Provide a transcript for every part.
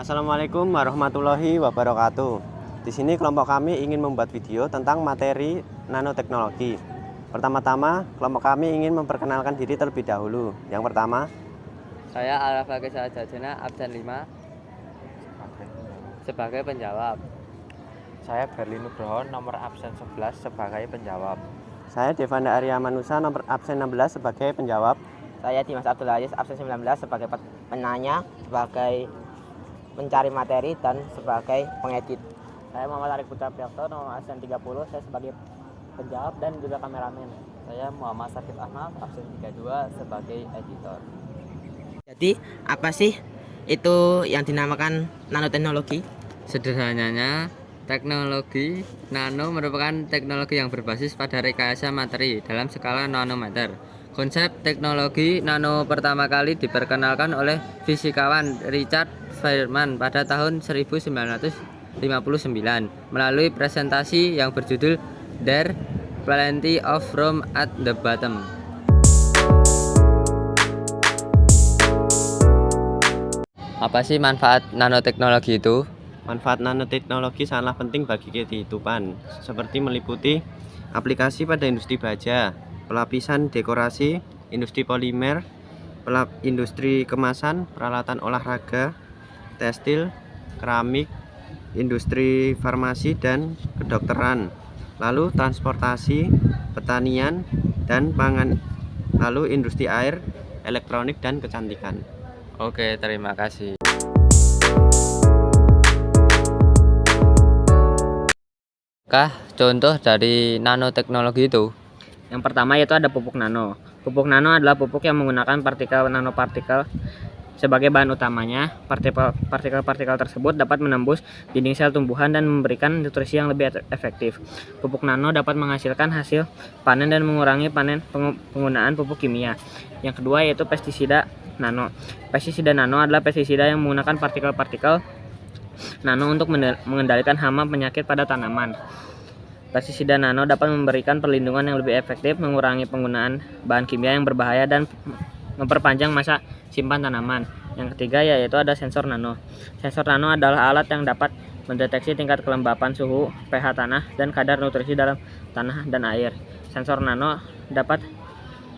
Assalamualaikum warahmatullahi wabarakatuh. Di sini kelompok kami ingin membuat video tentang materi nanoteknologi. Pertama-tama, kelompok kami ingin memperkenalkan diri terlebih dahulu. Yang pertama, Saya Arafa Kesajajena, absen 5 sebagai penjawab. Saya Berli Nugroho, nomor absen 11 sebagai penjawab. saya Devanda Arya Manusa, nomor absen 16 sebagai penjawab. Saya Dimas Abdul Aziz, absen 19 sebagai penanya, sebagai pencari materi, dan sebagai pengedit. Saya Muhammad Arif Putra Priakto, nomor absen 30, saya sebagai penjawab dan juga kameramen. Saya Muhammad Sakit Ahmad, absen 32 sebagai editor. Jadi, apa sih itu yang dinamakan nanoteknologi? Sederhananya, teknologi nano merupakan teknologi yang berbasis pada rekayasa materi dalam skala nanometer. Konsep teknologi nano pertama kali diperkenalkan oleh fisikawan Richard Feynman pada tahun 1959 melalui presentasi yang berjudul There Plenty of Room at the Bottom. Apa sih manfaat nanoteknologi itu? Manfaat nanoteknologi sangatlah penting bagi kehidupan, seperti meliputi aplikasi pada industri baja, pelapisan dekorasi, industri polimer, industri kemasan, peralatan olahraga, tekstil, keramik, industri farmasi dan kedokteran, lalu transportasi, pertanian dan pangan, lalu industri air, elektronik dan kecantikan. Oke, terima kasih. Contoh dari nanoteknologi itu? Yang pertama yaitu ada pupuk nano. Pupuk nano adalah pupuk yang menggunakan partikel nanopartikel sebagai bahan utamanya. Partikel-partikel tersebut dapat menembus dinding sel tumbuhan dan memberikan nutrisi yang lebih efektif. Pupuk nano dapat menghasilkan hasil panen dan mengurangi penggunaan pupuk kimia. Yang kedua yaitu pestisida nano. Pestisida nano adalah pestisida yang menggunakan partikel-partikel nano untuk mengendalikan hama penyakit pada tanaman. Pestisida nano dapat memberikan perlindungan yang lebih efektif, mengurangi penggunaan bahan kimia yang berbahaya, dan memperpanjang masa simpan tanaman. Yang ketiga yaitu ada sensor nano. Sensor nano adalah alat yang dapat mendeteksi tingkat kelembapan, suhu, pH tanah, dan kadar nutrisi dalam tanah dan air. Sensor nano dapat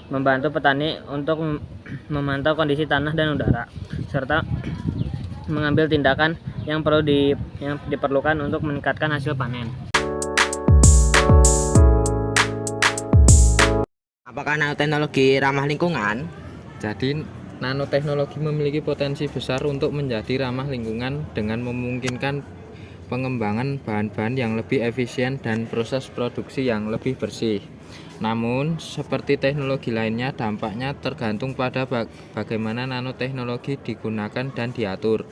membantu petani untuk memantau kondisi tanah dan udara, serta mengambil tindakan yang diperlukan untuk meningkatkan hasil panen. Apakah nanoteknologi ramah lingkungan? Jadi, nanoteknologi memiliki potensi besar untuk menjadi ramah lingkungan dengan memungkinkan pengembangan bahan-bahan yang lebih efisien dan proses produksi yang lebih bersih. Namun, seperti teknologi lainnya, dampaknya tergantung pada bagaimana nanoteknologi digunakan dan diatur.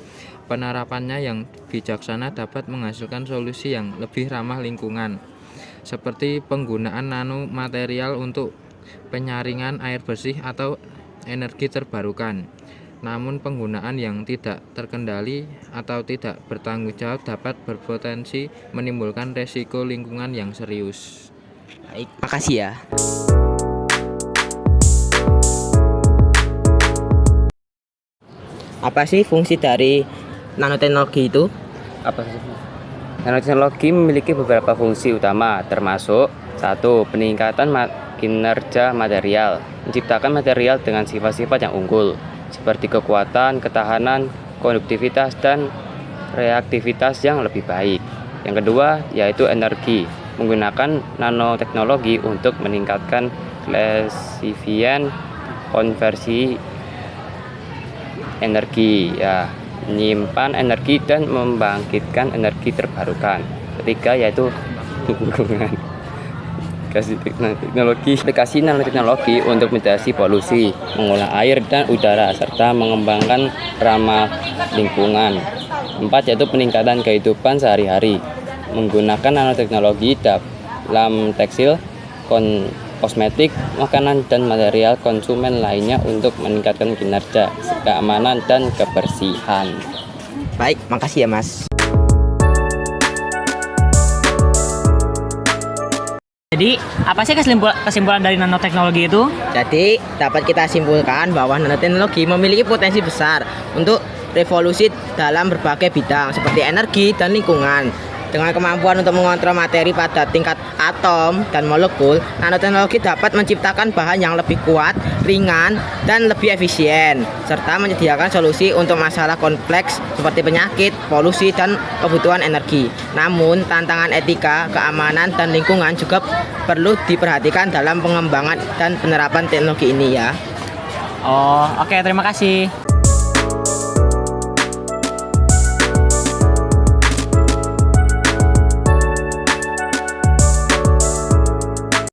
Penerapannya yang bijaksana dapat menghasilkan solusi yang lebih ramah lingkungan, seperti penggunaan nanomaterial untuk penyaringan air bersih atau energi terbarukan. Namun penggunaan yang tidak terkendali atau tidak bertanggung jawab dapat berpotensi menimbulkan resiko lingkungan yang serius. Baik, makasih ya. Apa sih fungsi dari nanoteknologi itu? Nanoteknologi memiliki beberapa fungsi utama, termasuk 1. Peningkatan kinerja material, menciptakan material dengan sifat-sifat yang unggul, seperti kekuatan, ketahanan, konduktivitas, dan reaktivitas yang lebih baik. Yang kedua, yaitu energi, menggunakan nanoteknologi untuk meningkatkan efisien konversi energi, menyimpan energi dan membangkitkan energi terbarukan. Ketiga, yaitu lingkungan. Aplikasi nanoteknologi untuk mitigasi polusi, mengolah air dan udara, serta mengembangkan ramah lingkungan. 4. Yaitu peningkatan kehidupan sehari-hari, menggunakan nanoteknologi dalam tekstil, kosmetik, makanan, dan material konsumen lainnya untuk meningkatkan kinerja, keamanan, dan kebersihan. Baik, makasih ya Mas. Jadi, apa sih kesimpulan dari nanoteknologi itu? Jadi, dapat kita simpulkan bahwa nanoteknologi memiliki potensi besar untuk revolusi dalam berbagai bidang seperti energi dan lingkungan. Dengan kemampuan untuk mengontrol materi pada tingkat atom dan molekul, nanoteknologi dapat menciptakan bahan yang lebih kuat, ringan, dan lebih efisien, serta menyediakan solusi untuk masalah kompleks seperti penyakit, polusi, dan kebutuhan energi. Namun, tantangan etika, keamanan, dan lingkungan juga perlu diperhatikan dalam pengembangan dan penerapan teknologi ini ya. Oh, oke, terima kasih.